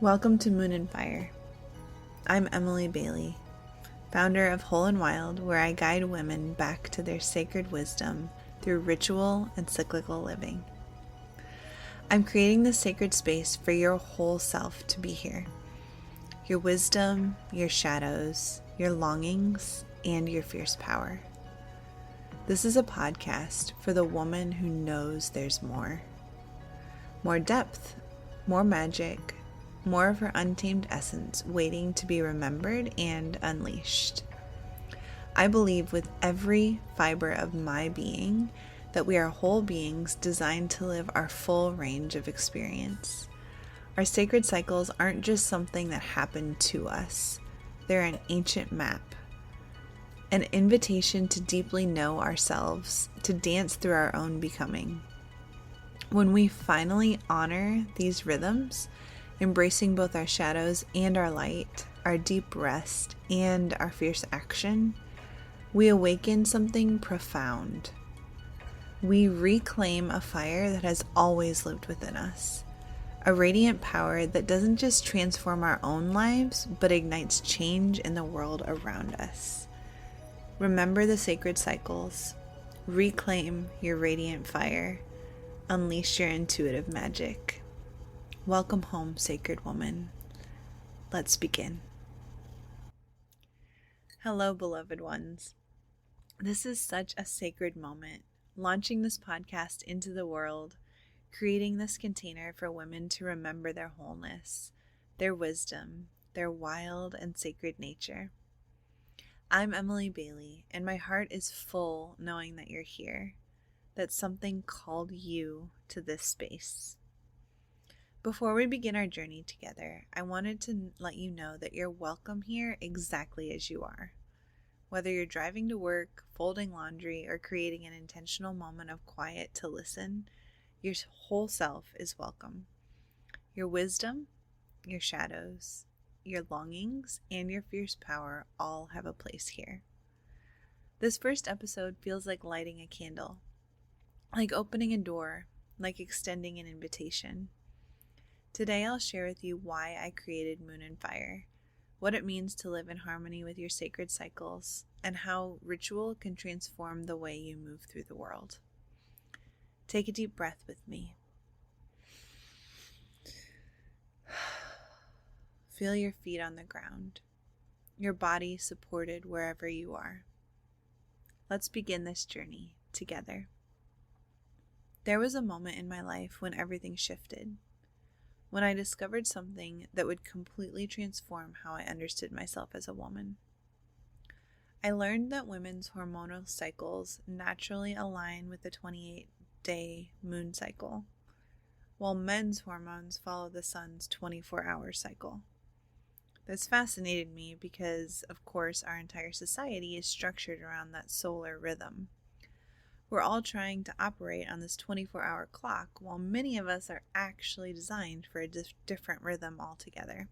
Welcome to Moon and Fire. I'm Emily Bailey, founder of Whole and Wild, where I guide women back to their sacred wisdom through ritual and cyclical living. I'm creating this sacred space for your whole self to be here. Your wisdom, your shadows, your longings, and your fierce power. This is a podcast for the woman who knows there's more. More depth, more magic, more of her untamed essence waiting to be remembered and unleashed. I believe with every fiber of my being that we are whole beings designed to live our full range of experience. Our sacred cycles aren't just something that happen to us. They're an ancient map, an invitation to deeply know ourselves, to dance through our own becoming. When we finally honor these rhythms, embracing both our shadows and our light, our deep rest and our fierce action, we awaken something profound. We reclaim a fire that has always lived within us, a radiant power that doesn't just transform our own lives, but ignites change in the world around us. Remember the sacred cycles, reclaim your radiant fire, unleash your intuitive magic. Welcome home, sacred woman. Let's begin. Hello, beloved ones. This is such a sacred moment, launching this podcast into the world, creating this container for women to remember their wholeness, their wisdom, their wild and sacred nature. I'm Emily Bailey, and my heart is full knowing that you're here, that something called you to this space. Before we begin our journey together, I wanted to let you know that you're welcome here exactly as you are. Whether you're driving to work, folding laundry, or creating an intentional moment of quiet to listen, your whole self is welcome. Your wisdom, your shadows, your longings, and your fierce power all have a place here. This first episode feels like lighting a candle, like opening a door, like extending an invitation. Today I'll share with you why I created Moon and Fire, what it means to live in harmony with your sacred cycles, and how ritual can transform the way you move through the world. Take a deep breath with me. Feel your feet on the ground, your body supported wherever you are. Let's begin this journey together. There was a moment in my life when everything shifted. When I discovered something that would completely transform how I understood myself as a woman. I learned that women's hormonal cycles naturally align with the 28-day moon cycle, while men's hormones follow the sun's 24-hour cycle. This fascinated me because, of course, our entire society is structured around that solar rhythm. We're all trying to operate on this 24-hour clock, while many of us are actually designed for a different rhythm altogether.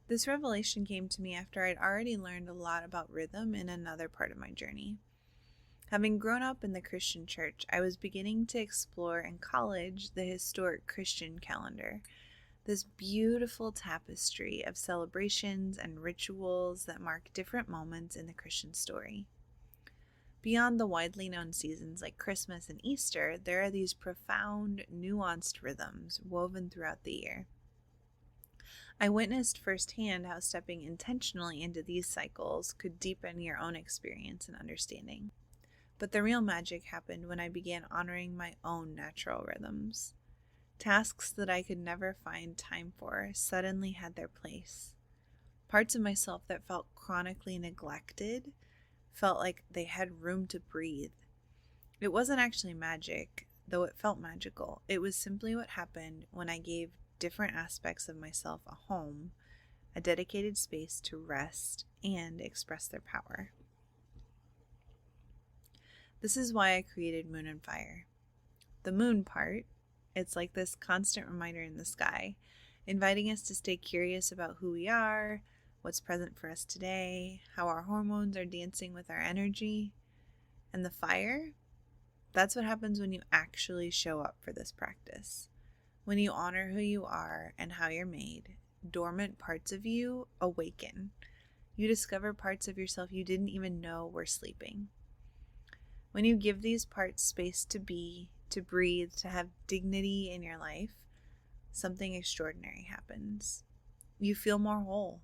This revelation came to me after I'd already learned a lot about rhythm in another part of my journey. Having grown up in the Christian church, I was beginning to explore in college the historic Christian calendar, this beautiful tapestry of celebrations and rituals that mark different moments in the Christian story. Beyond the widely known seasons like Christmas and Easter, there are these profound, nuanced rhythms woven throughout the year. I witnessed firsthand how stepping intentionally into these cycles could deepen your own experience and understanding. But the real magic happened when I began honoring my own natural rhythms. Tasks that I could never find time for suddenly had their place. Parts of myself that felt chronically neglected felt like they had room to breathe. It wasn't actually magic, though it felt magical. It was simply what happened when I gave different aspects of myself a home, a dedicated space to rest and express their power. This is why I created Moon and Fire. The moon part, it's like this constant reminder in the sky, inviting us to stay curious about who we are, what's present for us today, how our hormones are dancing with our energy. And the fire, that's what happens when you actually show up for this practice. When you honor who you are and how you're made, dormant parts of you awaken. You discover parts of yourself you didn't even know were sleeping. When you give these parts space to be, to breathe, to have dignity in your life, something extraordinary happens. You feel more whole.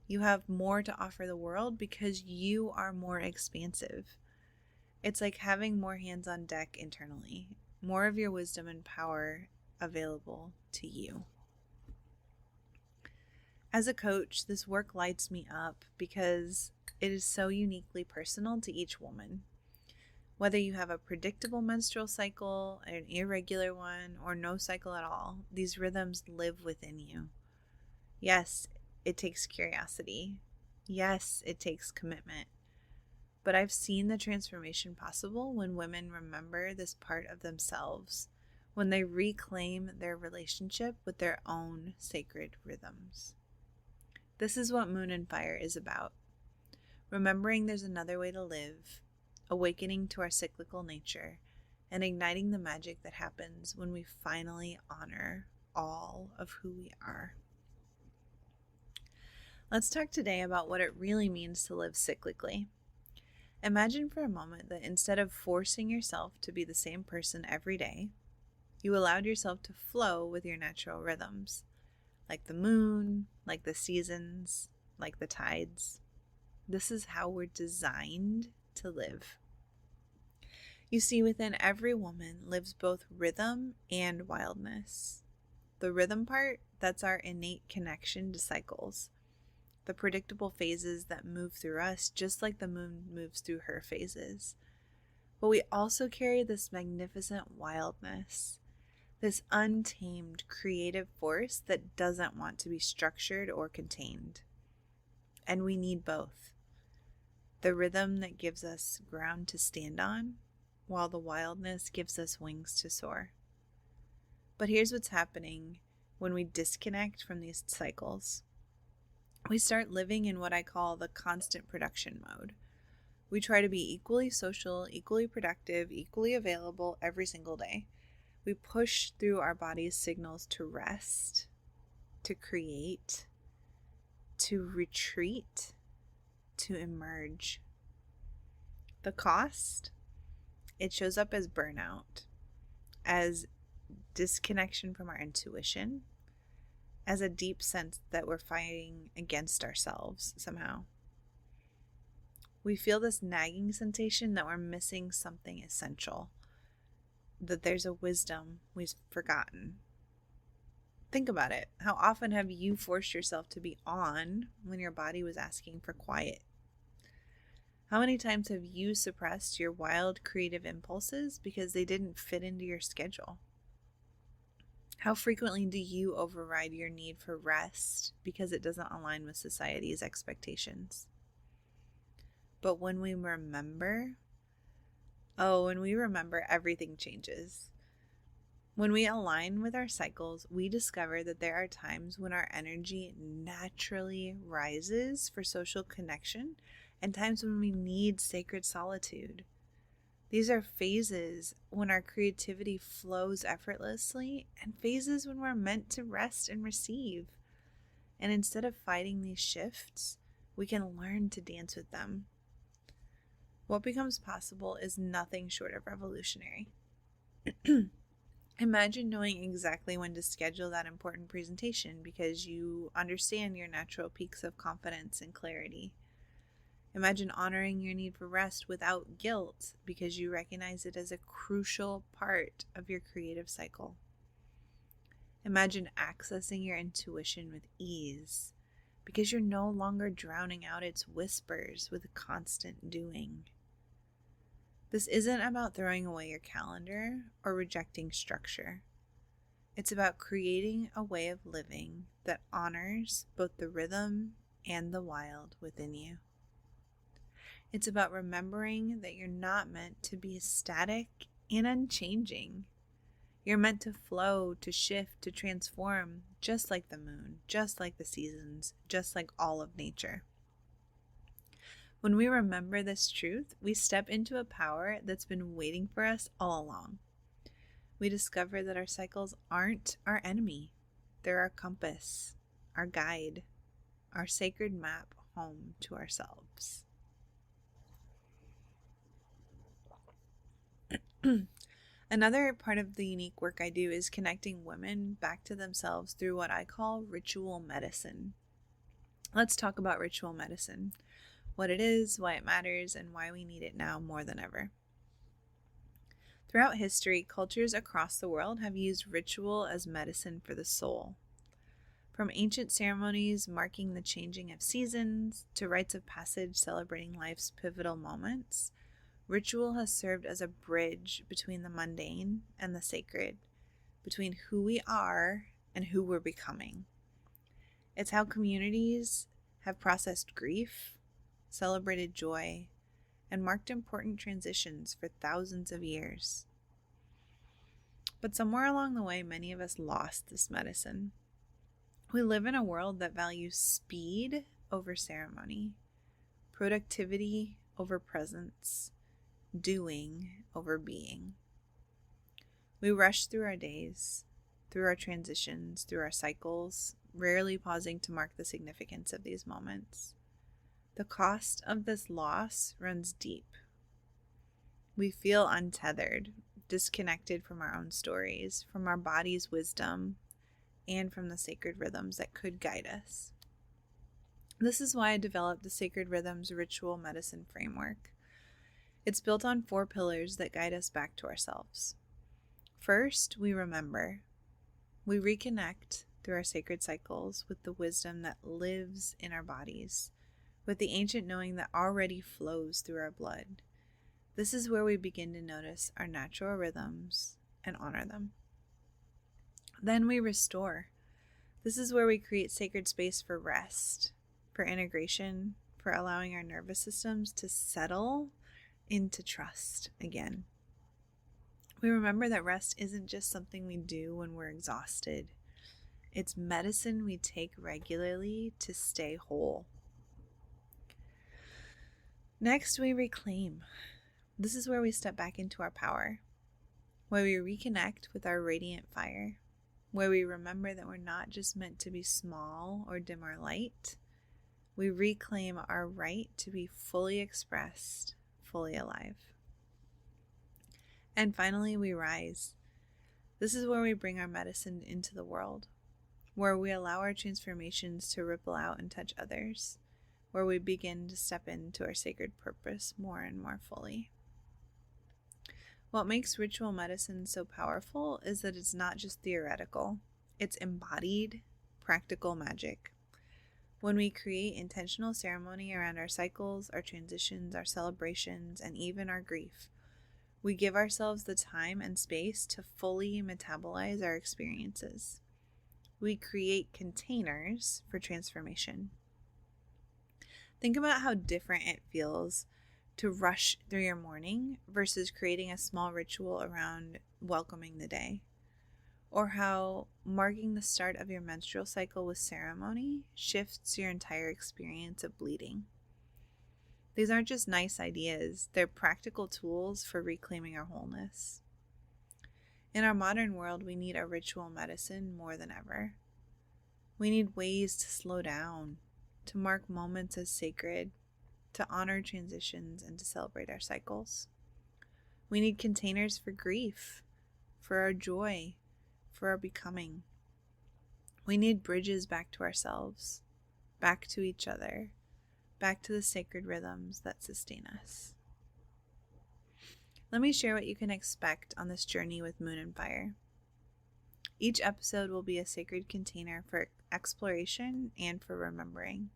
You have more to offer the world because you are more expansive. It's like having more hands on deck internally, more of your wisdom and power available to you. As a coach, this work lights me up because it is so uniquely personal to each woman. Whether you have a predictable menstrual cycle, an irregular one, or no cycle at all, these rhythms live within you. Yes, it takes curiosity. Yes, it takes commitment. But I've seen the transformation possible when women remember this part of themselves, when they reclaim their relationship with their own sacred rhythms. This is what Moon and Fire is about. Remembering there's another way to live, awakening to our cyclical nature, and igniting the magic that happens when we finally honor all of who we are. Let's talk today about what it really means to live cyclically. Imagine for a moment that instead of forcing yourself to be the same person every day, you allowed yourself to flow with your natural rhythms, like the moon, like the seasons, like the tides. This is how we're designed to live. You see, within every woman lives both rhythm and wildness. The rhythm part, that's our innate connection to cycles, the predictable phases that move through us just like the moon moves through her phases. But we also carry this magnificent wildness, this untamed creative force that doesn't want to be structured or contained. And we need both. The rhythm that gives us ground to stand on, while the wildness gives us wings to soar. But here's what's happening when we disconnect from these cycles. We start living in what I call the constant production mode. We try to be equally social, equally productive, equally available every single day. We push through our body's signals to rest, to create, to retreat, to emerge. The cost? It shows up as burnout, as disconnection from our intuition, as a deep sense that we're fighting against ourselves somehow. We feel this nagging sensation that we're missing something essential, that there's a wisdom we've forgotten. Think about it. How often have you forced yourself to be on when your body was asking for quiet? How many times have you suppressed your wild creative impulses because they didn't fit into your schedule? How frequently do you override your need for rest because it doesn't align with society's expectations? But when we remember, everything changes. When we align with our cycles, we discover that there are times when our energy naturally rises for social connection and times when we need sacred solitude. These are phases when our creativity flows effortlessly and phases when we're meant to rest and receive. And instead of fighting these shifts, we can learn to dance with them. What becomes possible is nothing short of revolutionary. Imagine knowing exactly when to schedule that important presentation because you understand your natural peaks of confidence and clarity. Imagine honoring your need for rest without guilt because you recognize it as a crucial part of your creative cycle. Imagine accessing your intuition with ease because you're no longer drowning out its whispers with constant doing. This isn't about throwing away your calendar or rejecting structure. It's about creating a way of living that honors both the rhythm and the wild within you. It's about remembering that you're not meant to be static and unchanging. You're meant to flow, to shift, to transform, just like the moon, just like the seasons, just like all of nature. When we remember this truth, we step into a power that's been waiting for us all along. we discover that our cycles aren't our enemy. They're our compass, our guide, our sacred map home to ourselves. Another part of the unique work I do is connecting women back to themselves through what I call ritual medicine. Let's talk about ritual medicine, what it is, why it matters, and why we need it now more than ever. Throughout history, cultures across the world have used ritual as medicine for the soul. From ancient ceremonies marking the changing of seasons to rites of passage celebrating life's pivotal moments, ritual has served as a bridge between the mundane and the sacred, between who we are and who we're becoming. It's how communities have processed grief, celebrated joy, and marked important transitions for thousands of years. But somewhere along the way, many of us lost this medicine. We live in a world that values speed over ceremony, productivity over presence, doing over being. We rush through our days, through our transitions, through our cycles, rarely pausing to mark the significance of these moments. The cost of this loss runs deep. We feel untethered, disconnected from our own stories, from our body's wisdom, and from the sacred rhythms that could guide us. This is why I developed the Sacred Rhythms Ritual Medicine Framework. It's built on 4 pillars that guide us back to ourselves. First, we remember. We reconnect through our sacred cycles with the wisdom that lives in our bodies, with the ancient knowing that already flows through our blood. This is where we begin to notice our natural rhythms and honor them. Then we restore. This is where we create sacred space for rest, for integration, for allowing our nervous systems to settle into trust again. We remember that rest isn't just something we do when we're exhausted. It's medicine we take regularly to stay whole. Next, we reclaim. This is where we step back into our power, where we reconnect with our radiant fire, where we remember that we're not just meant to be small or dim our light. We reclaim our right to be fully expressed, fully alive. And finally, we rise. This is where we bring our medicine into the world, where we allow our transformations to ripple out and touch others, where we begin to step into our sacred purpose more and more fully. What makes ritual medicine so powerful is that it's not just theoretical, it's embodied, practical magic. When we create intentional ceremony around our cycles, our transitions, our celebrations, and even our grief, we give ourselves the time and space to fully metabolize our experiences. We create containers for transformation. Think about how different it feels to rush through your morning versus creating a small ritual around welcoming the day, or how marking the start of your menstrual cycle with ceremony shifts your entire experience of bleeding. These aren't just nice ideas, they're practical tools for reclaiming our wholeness. In our modern world, we need a ritual medicine more than ever. We need ways to slow down, to mark moments as sacred, to honor transitions, and to celebrate our cycles. We need containers for grief, for our joy, for our becoming. We need bridges back to ourselves, back to each other, back to the sacred rhythms that sustain us. Let me share what you can expect on this journey with Moon and Fire. Each episode will be a sacred container for exploration and for remembering.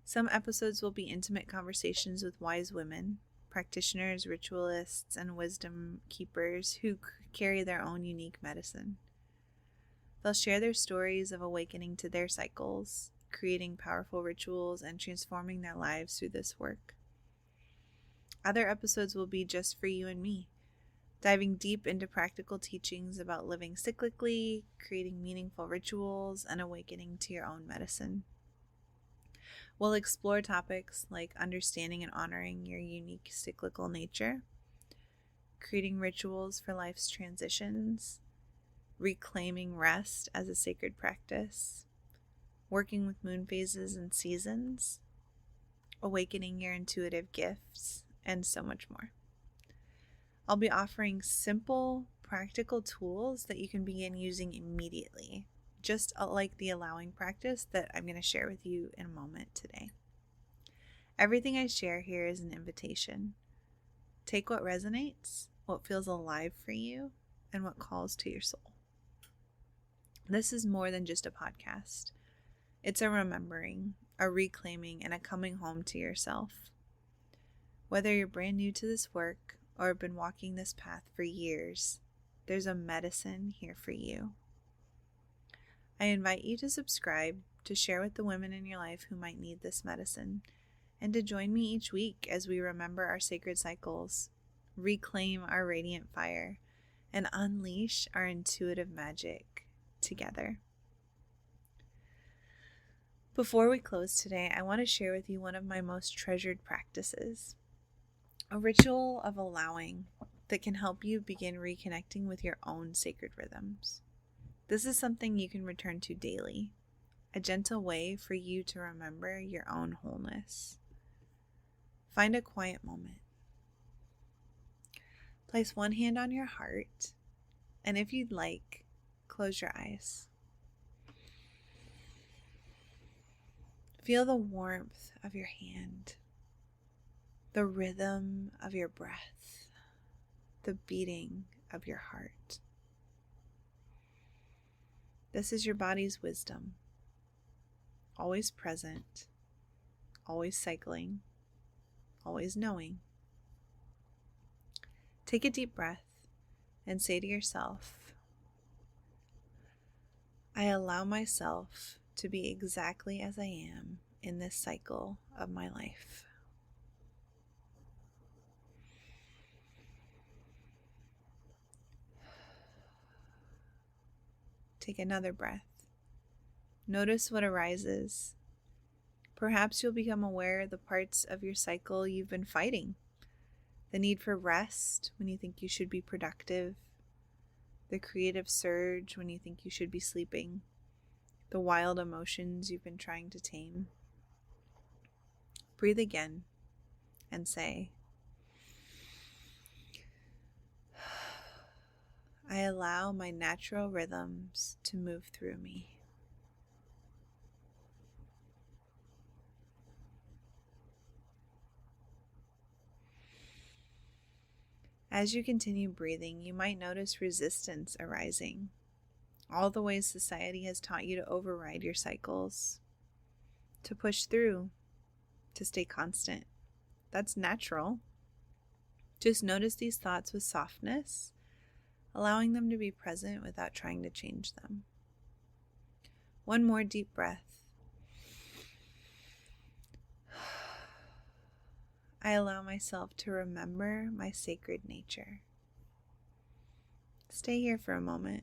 Some episodes will be intimate conversations with wise women, practitioners, ritualists, and wisdom keepers who carry their own unique medicine. They'll share their stories of awakening to their cycles, creating powerful rituals, and transforming their lives through this work. Other episodes will be just for you and me, diving deep into practical teachings about living cyclically, creating meaningful rituals, and awakening to your own medicine. We'll explore topics like understanding and honoring your unique cyclical nature, creating rituals for life's transitions, reclaiming rest as a sacred practice, working with moon phases and seasons, awakening your intuitive gifts, and so much more. I'll be offering simple, practical tools that you can begin using immediately, just like the allowing practice that I'm going to share with you in a moment today. Everything I share here is an invitation. Take what resonates, what feels alive for you, and what calls to your soul. This is more than just a podcast. It's a remembering, a reclaiming, and a coming home to yourself. Whether you're brand new to this work or have been walking this path for years, there's a medicine here for you. I invite you to subscribe, to share with the women in your life who might need this medicine, and to join me each week as we remember our sacred cycles, reclaim our radiant fire, and unleash our intuitive magic together. Before we close today, I want to share with you one of my most treasured practices, a ritual of allowing that can help you begin reconnecting with your own sacred rhythms. This is something you can return to daily, a gentle way for you to remember your own wholeness. Find a quiet moment. Place one hand on your heart, and if you'd like, close your eyes. Feel the warmth of your hand, the rhythm of your breath, the beating of your heart. This is your body's wisdom, always present, always cycling, always knowing. Take a deep breath and say to yourself, I allow myself to be exactly as I am in this cycle of my life. Take another breath. Notice what arises. Perhaps you'll become aware of the parts of your cycle you've been fighting. The need for rest when you think you should be productive. The creative surge when you think you should be sleeping. The wild emotions you've been trying to tame. Breathe again and say, I allow my natural rhythms to move through me. As you continue breathing, you might notice resistance arising. All the ways society has taught you to override your cycles, to push through, to stay constant. That's natural. Just notice these thoughts with softness, allowing them to be present without trying to change them. One more deep breath. I allow myself to remember my sacred nature. Stay here for a moment.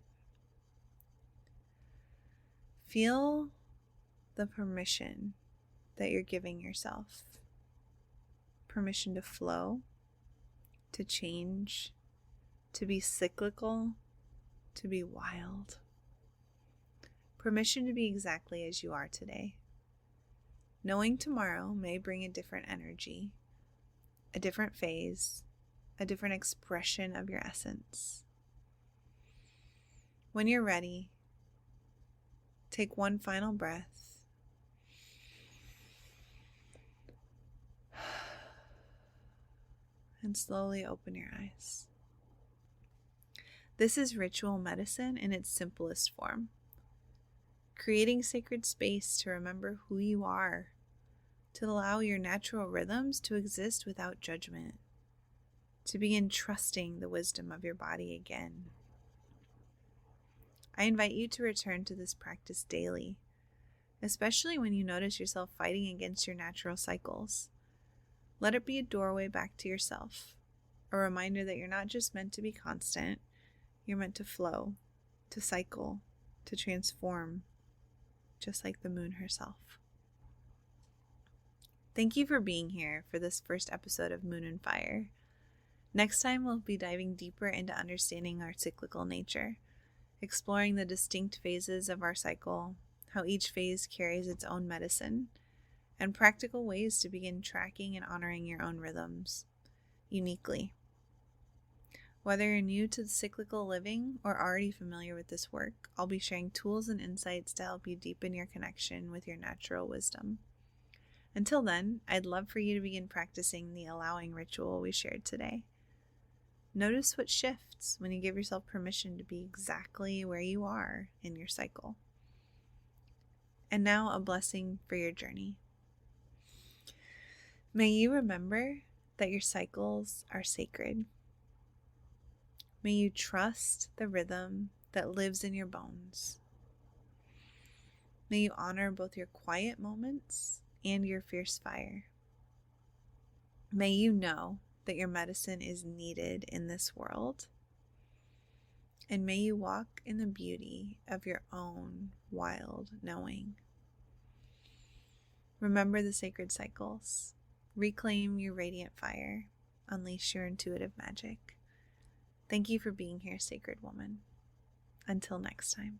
Feel the permission that you're giving yourself. Permission to flow, to change, to be cyclical, to be wild. Permission to be exactly as you are today. Knowing tomorrow may bring a different energy, a different phase, a different expression of your essence. When you're ready, take one final breath. And slowly open your eyes. This is ritual medicine in its simplest form. Creating sacred space to remember who you are, to allow your natural rhythms to exist without judgment, to begin trusting the wisdom of your body again. I invite you to return to this practice daily, especially when you notice yourself fighting against your natural cycles. Let it be a doorway back to yourself, a reminder that you're not just meant to be constant, you're meant to flow, to cycle, to transform, just like the moon herself. Thank you for being here for this first episode of Moon and Fire. Next time, we'll be diving deeper into understanding our cyclical nature, exploring the distinct phases of our cycle, how each phase carries its own medicine, and practical ways to begin tracking and honoring your own rhythms uniquely. Whether you're new to cyclical living or already familiar with this work, I'll be sharing tools and insights to help you deepen your connection with your natural wisdom. Until then, I'd love for you to begin practicing the allowing ritual we shared today. Notice what shifts when you give yourself permission to be exactly where you are in your cycle. And now, a blessing for your journey. May you remember that your cycles are sacred. May you trust the rhythm that lives in your bones. May you honor both your quiet moments and your fierce fire. May you know that your medicine is needed in this world. And may you walk in the beauty of your own wild knowing. Remember the sacred cycles. Reclaim your radiant fire. Unleash your intuitive magic. Thank you for being here, sacred woman. Until next time.